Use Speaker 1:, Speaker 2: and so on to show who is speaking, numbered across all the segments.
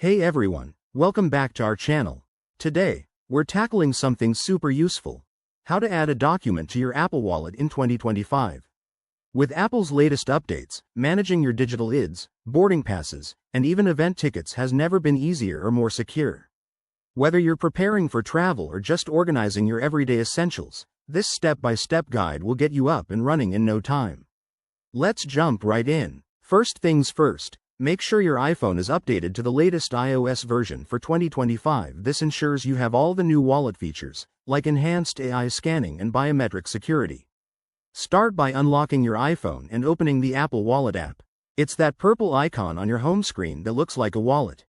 Speaker 1: Hey everyone, welcome back to our channel. Today, we're tackling something super useful: how to add a document to your Apple Wallet in 2025. With Apple's latest updates, managing your digital IDs, boarding passes, and even event tickets has never been easier or more secure. Whether you're preparing for travel or just organizing your everyday essentials, this step-by-step guide will get you up and running in no time. Let's jump right in. First things first, make sure your iPhone is updated to the latest iOS version for 2025. This ensures you have all the new wallet features, like enhanced AI scanning and biometric security. Start by unlocking your iPhone and opening the Apple Wallet app. It's that purple icon on your home screen that looks like a wallet.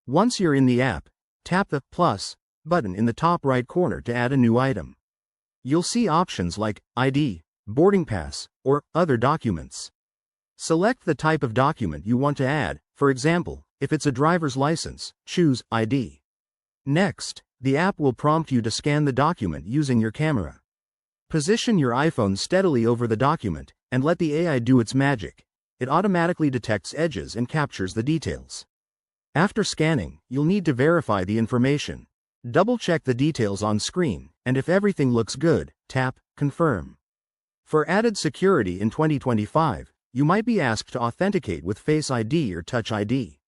Speaker 1: Once you're in the app, tap the plus button in the top right corner to add a new item. You'll see options like ID, boarding pass, or other documents. Select the type of document you want to add. For example, if it's a driver's license, choose ID. Next, the app will prompt you to scan the document using your camera. Position your iPhone steadily over the document, and let the AI do its magic. It automatically detects edges and captures the details. After scanning, you'll need to verify the information. Double-check the details on screen, and if everything looks good, tap Confirm. For added security in 2025, you might be asked to authenticate with Face ID or Touch ID.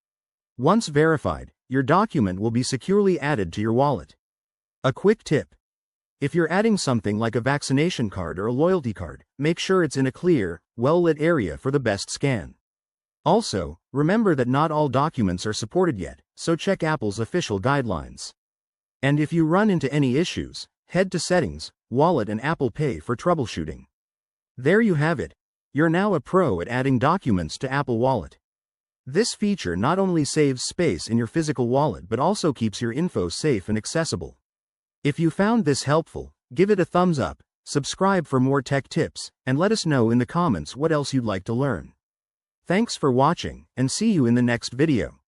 Speaker 1: Once verified, your document will be securely added to your wallet. A quick tip: if you're adding something like a vaccination card or a loyalty card, make sure it's in a clear, well-lit area for the best scan. Also, remember that not all documents are supported yet, so check Apple's official guidelines. And if you run into any issues, head to Settings, Wallet and Apple Pay for troubleshooting. There you have it. You're now a pro at adding documents to Apple Wallet. This feature not only saves space in your physical wallet but also keeps your info safe and accessible. If you found this helpful, give it a thumbs up, subscribe for more tech tips, and let us know in the comments what else you'd like to learn. Thanks for watching, and see you in the next video.